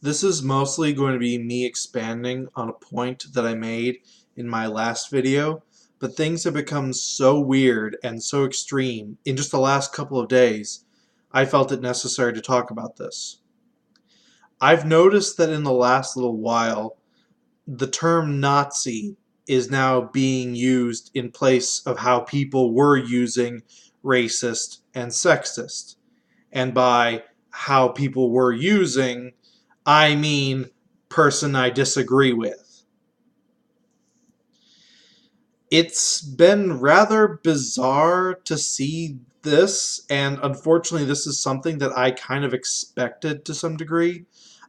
This is mostly going to be me expanding on a point that I made in my last video, but things have become so weird and so extreme in just the last couple of days, I felt it necessary to talk about this. I've noticed that in the last little while, the term Nazi is now being used in place of how people were using racist and sexist. And by how people were using, I mean person I disagree with. It's been rather bizarre to see this, and unfortunately this is something that I kind of expected to some degree.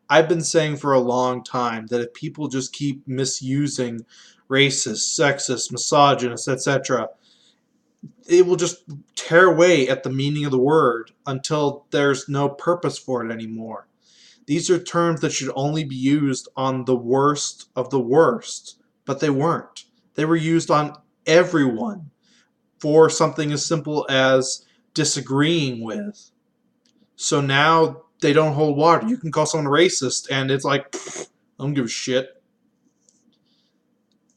I've been saying for a long time that if people just keep misusing racist, sexist, misogynist, etc., it will just tear away at the meaning of the word until there's no purpose for it anymore. These are terms that should only be used on the worst of the worst, but they weren't. They were used on everyone for something as simple as disagreeing with. So now they don't hold water. You can call someone racist and it's like, I don't give a shit.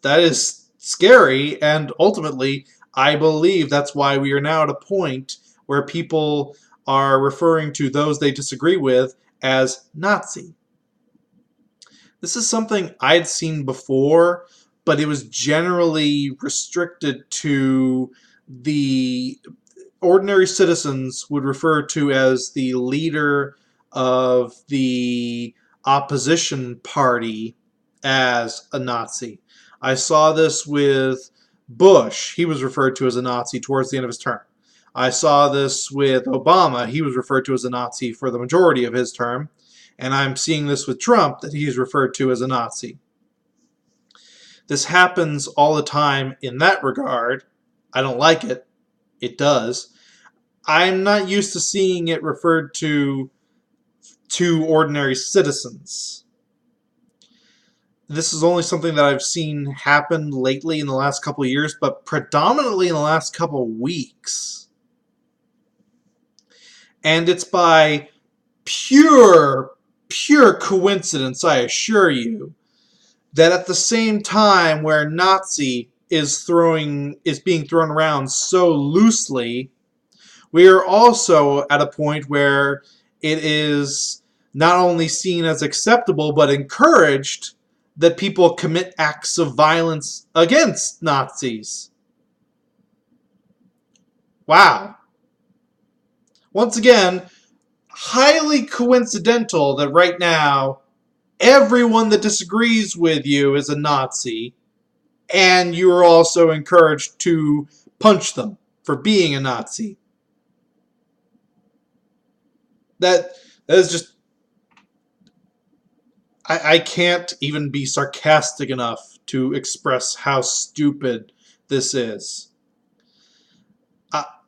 That is scary, and ultimately I believe that's why we are now at a point where people are referring to those they disagree with as Nazi. This is something I'd seen before, but it was generally restricted to the ordinary citizens would refer to as the leader of the opposition party as a Nazi. I saw this with Bush. He was referred to as a Nazi towards the end of his term. I saw this with Obama. He was referred to as a Nazi for the majority of his term. And I'm seeing this with Trump, that he's referred to as a Nazi. This happens all the time in that regard. I don't like it. It does. I'm not used to seeing it referred to ordinary citizens. This is only something that I've seen happen lately in the last couple of years, but predominantly in the last couple of weeks. And it's by pure coincidence, I assure you, that at the same time where Nazi is being thrown around so loosely, we are also at a point where it is not only seen as acceptable but encouraged that people commit acts of violence against Nazis. Wow. Once again, highly coincidental that right now everyone that disagrees with you is a Nazi, and you are also encouraged to punch them for being a Nazi. That is just... I can't even be sarcastic enough to express how stupid this is.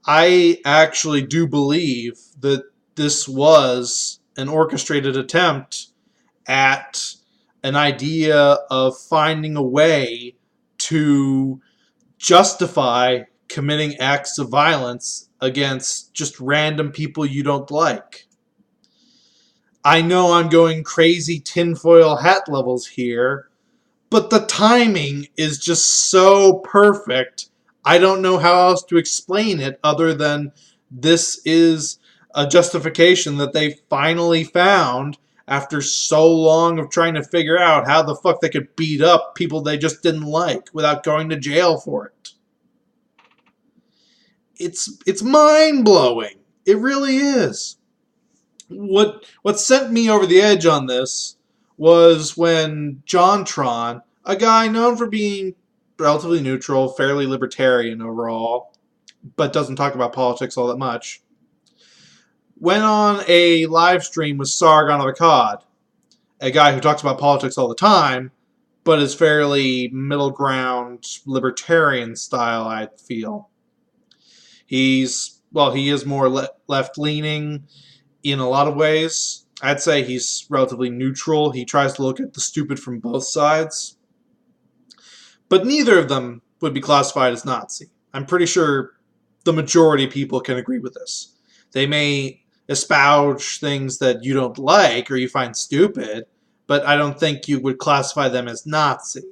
I actually do believe that this was an orchestrated attempt at an idea of finding a way to justify committing acts of violence against just random people you don't like. I know I'm going crazy tinfoil hat levels here, but the timing is just so perfect. I don't know how else to explain it other than this is a justification that they finally found after so long of trying to figure out how the fuck they could beat up people they just didn't like without going to jail for it. It's mind-blowing. It really is. What sent me over the edge on this was when JonTron, a guy known for being relatively neutral, fairly libertarian overall, but doesn't talk about politics all that much, went on a live stream with Sargon of Akkad, a guy who talks about politics all the time, but is fairly middle ground libertarian style, I feel. He is more left-leaning in a lot of ways. I'd say he's relatively neutral. He tries to look at the stupid from both sides. But neither of them would be classified as Nazi. I'm pretty sure the majority of people can agree with this. They may espouse things that you don't like or you find stupid, but I don't think you would classify them as Nazi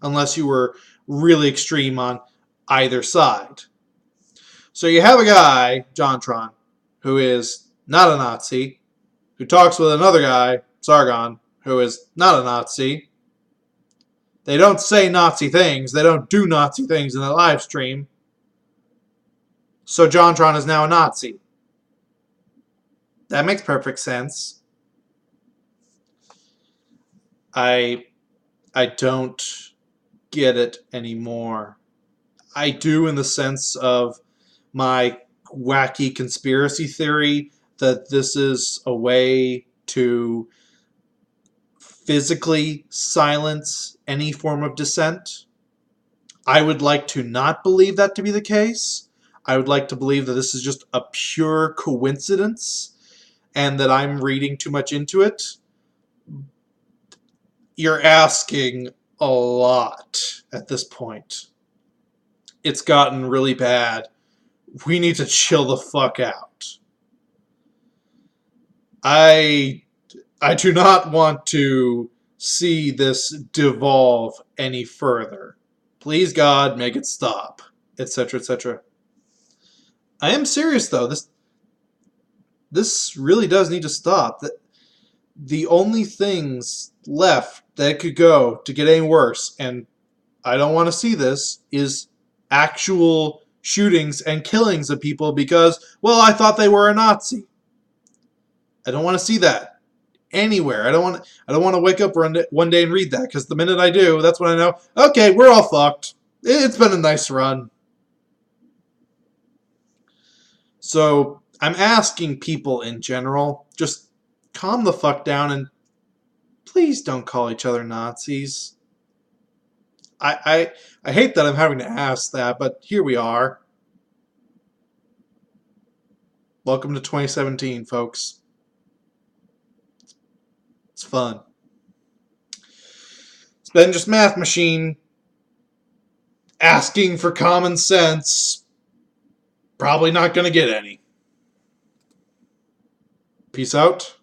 unless you were really extreme on either side. So you have a guy, JonTron, who is not a Nazi, who talks with another guy, Sargon, who is not a Nazi. They don't say Nazi things. They don't do Nazi things in the live stream. So JonTron is now a Nazi. That makes perfect sense. I don't get it anymore. I do in the sense of my wacky conspiracy theory that this is a way to physically silence any form of dissent. I would like to not believe that to be the case. I would like to believe that this is just a pure coincidence and that I'm reading too much into it. You're asking a lot at this point. It's gotten really bad. We need to chill the fuck out. I do not want to see this devolve any further. Please, God, make it stop, etc., etc. I am serious, though. This really does need to stop. The only things left that could go to get any worse, and I don't want to see this, is actual shootings and killings of people because, well, I thought they were a Nazi. I don't want to see that anywhere. I don't want to wake up one day and read that, because the minute I do, that's when I know, okay, we're all fucked. It's been a nice run. So I'm asking people in general, just calm the fuck down and please don't call each other Nazis. I hate that I'm having to ask that, but here we are. Welcome to 2017, folks. It's fun. It's been just Math Machine asking for common sense. Probably not going to get any. Peace out.